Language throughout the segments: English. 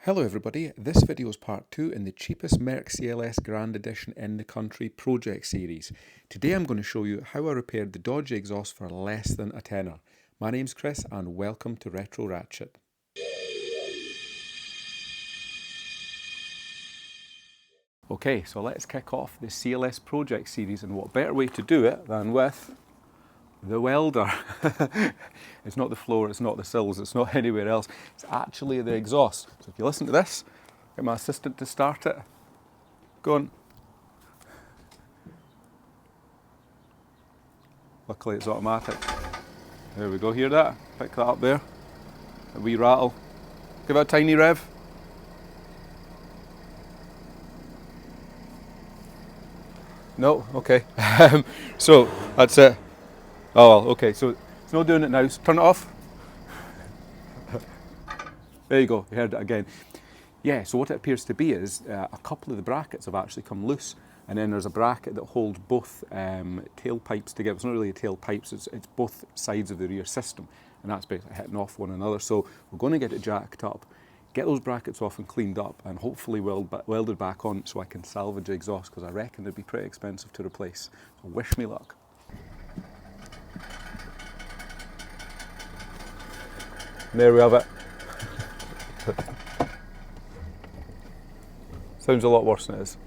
Hello everybody, this video is part 2 in the cheapest Mercedes CLS Grand Edition in the country project series. Today I'm going to show you how I repaired the dodgy exhaust for less than a tenner. My name's Chris and welcome to Retro Ratchet. Okay, so let's kick off the CLS project series, and what better way to do it than with the welder. It's not the floor, it's not the sills, it's not anywhere else, it's actually the exhaust. So if you listen to this, get my assistant to start it. Go on. Luckily it's automatic. There we go, hear that? Pick that up there. A wee rattle. Give it a tiny rev. No? Okay. So that's it. Oh well, okay, so it's not doing it now, so turn it off. There you go, you heard it again. Yeah, so what it appears to be is a couple of the brackets have actually come loose, and then there's a bracket that holds both tailpipes together. It's not really a tailpipes, it's both sides of the rear system, and that's basically hitting off one another. So we're going to get it jacked up, get those brackets off and cleaned up, and hopefully welded back on so I can salvage the exhaust, because I reckon they'd be pretty expensive to replace. So wish me luck. There we have it. Sounds a lot worse than it is.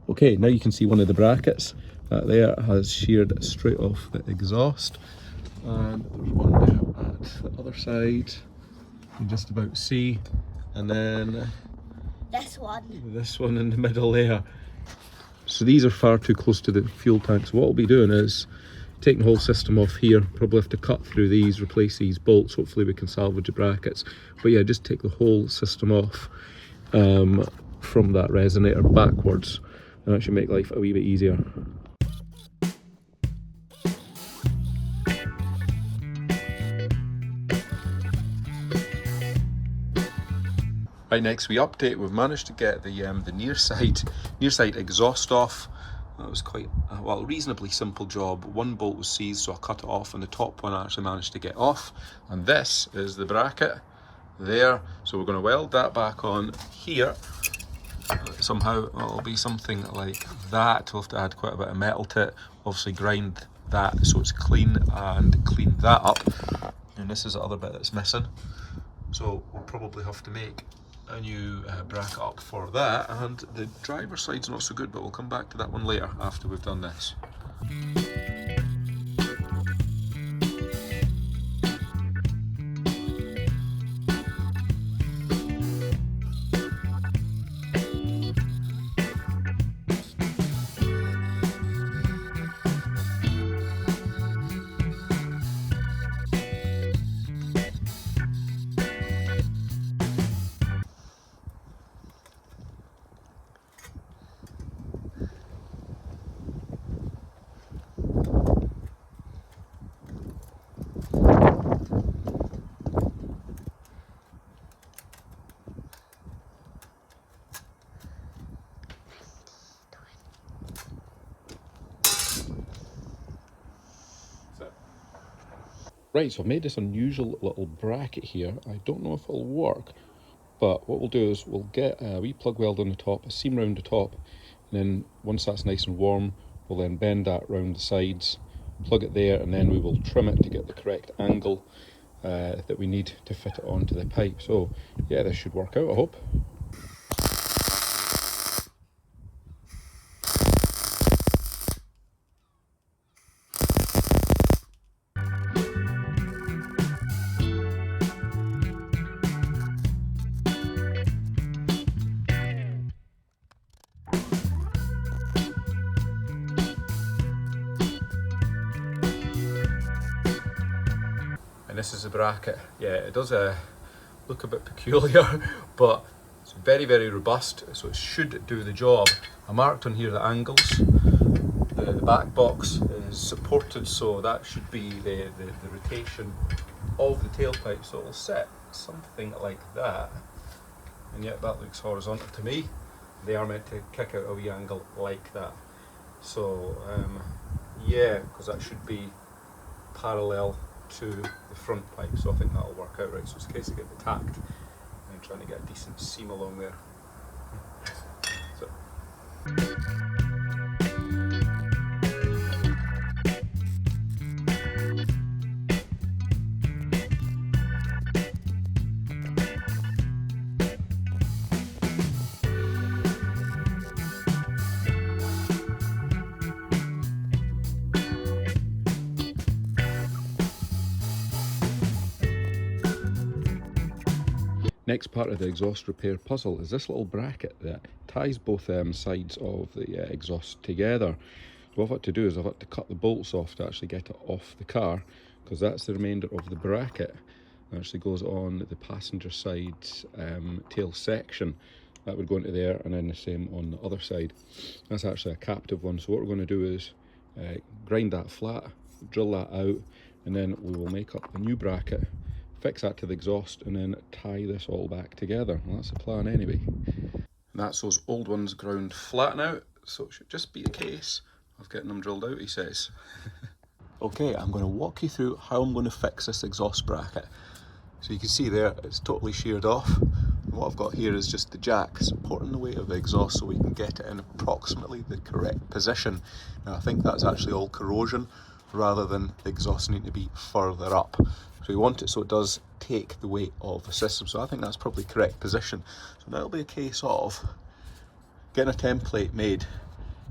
Okay, now you can see one of the brackets that there has sheared straight off the exhaust, and there's one there at the other side you can just about see, and then this one in the middle there. So these are far too close to the fuel tank, so what I'll be doing is taking the whole system off here. Probably have to cut through these, replace these bolts, hopefully we can salvage the brackets. But yeah, just take the whole system off from that resonator backwards, and that should make life a wee bit easier. Right, next we update. We've managed to get the near side exhaust off. That was quite a reasonably simple job. One bolt was seized, so I cut it off, and the top one I actually managed to get off. And this is the bracket there. So we're going to weld that back on here. Somehow it'll be something like that. We'll have to add quite a bit of metal to it. Obviously grind that so it's clean, and clean that up. And this is the other bit that's missing. So we'll probably have to make a new bracket up for that, and the driver's side's not so good, but we'll come back to that one later after we've done this. Right, so I've made this unusual little bracket here. I don't know if it'll work, but what we'll do is we'll get a wee plug weld on the top, a seam round the top, and then once that's nice and warm, we'll then bend that round the sides, plug it there, and then we will trim it to get the correct angle that we need to fit it onto the pipe. So yeah, this should work out, I hope. And this is the bracket. Yeah, it does look a bit peculiar, but it's very, very robust, so it should do the job. I marked on here the angles. The back box is supported, so that should be the rotation of the tailpipe, so it'll set something like that. And yet that looks horizontal to me. They are meant to kick out a wee angle like that. So yeah, because that should be parallel to the front pipe, so I think that'll work out right. So it's in case I get the tacked I'm trying to get a decent seam along there. So. Next part of the exhaust repair puzzle is this little bracket that ties both sides of the exhaust together. So what I've had to do is I've had to cut the bolts off to actually get it off the car, because that's the remainder of the bracket that actually goes on the passenger side tail section. That would go into there, and then the same on the other side. That's actually a captive one, so what we're going to do is grind that flat, drill that out, and then we will make up a new bracket, fix that to the exhaust, and then tie this all back together. Well, that's the plan anyway. And that's those old ones ground flat now, so it should just be a case of getting them drilled out, he says. Okay, I'm going to walk you through how I'm going to fix this exhaust bracket. So you can see there, it's totally sheared off. And what I've got here is just the jack supporting the weight of the exhaust so we can get it in approximately the correct position. Now I think that's actually all corrosion, rather than the exhaust needing to be further up. So we want it so it does take the weight of the system. So I think that's probably the correct position. So now it'll be a case of getting a template made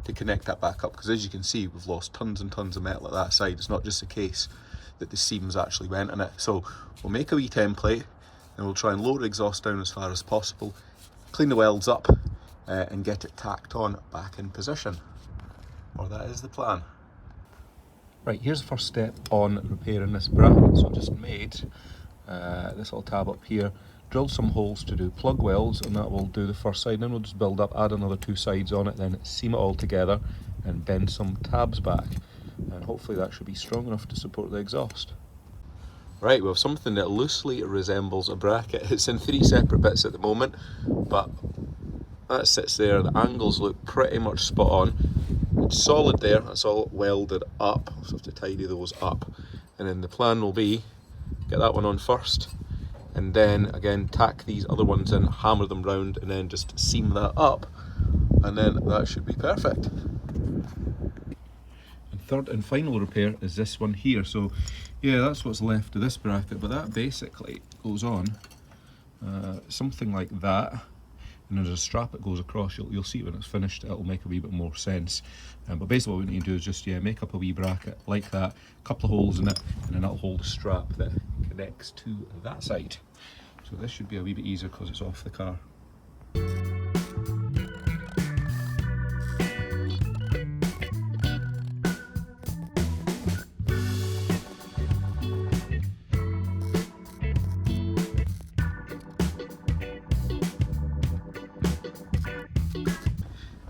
to connect that back up, because as you can see, we've lost tons and tons of metal at that side. It's not just a case that the seams actually went in it. So we'll make a wee template and we'll try and lower the exhaust down as far as possible, clean the welds up and get it tacked on back in position. Or that is the plan. Right, here's the first step on repairing this bracket. So I just made this little tab up here, drilled some holes to do plug welds, and that will do the first side. Then we'll just build up, add another 2 sides on it, then seam it all together and bend some tabs back. And hopefully that should be strong enough to support the exhaust. Right, we have something that loosely resembles a bracket. It's in 3 separate bits at the moment, but that sits there. The angles look pretty much spot on. It's solid there, that's all welded up. I'll have to tidy those up. And then the plan will be, get that one on first, and then again tack these other ones in, hammer them round, and then just seam that up, and then that should be perfect. And third and final repair is this one here. So yeah, that's what's left of this bracket, but that basically goes on something like that, and there's a strap that goes across. You'll see when it's finished, it'll make a wee bit more sense. But basically what we need to do is just make up a wee bracket like that, a couple of holes in it, and then that'll hold a strap that connects to that side. So this should be a wee bit easier because it's off the car.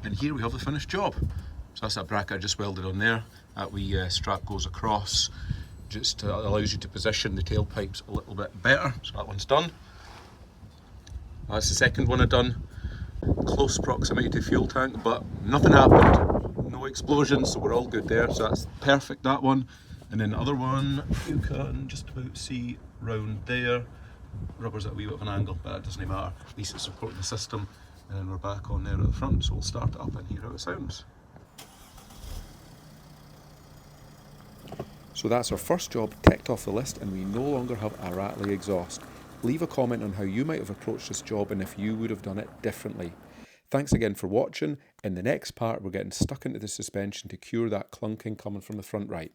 And here we have the finished job. So that's that bracket I just welded on there. That wee strap goes across, just allows you to position the tailpipes a little bit better. So that one's done. That's the second one I've done. Close proximity to fuel tank, but nothing happened. No explosions, so we're all good there. So that's perfect, that one. And then the other one, you can just about see round there. Rubber's at a wee bit of an angle, but that doesn't matter. At least it's supporting the system. And then we're back on there at the front, so we'll start it up and hear how it sounds. So that's our first job ticked off the list, and we no longer have a rattly exhaust. Leave a comment on how you might have approached this job and if you would have done it differently. Thanks again for watching. In the next part, we're getting stuck into the suspension to cure that clunking coming from the front right.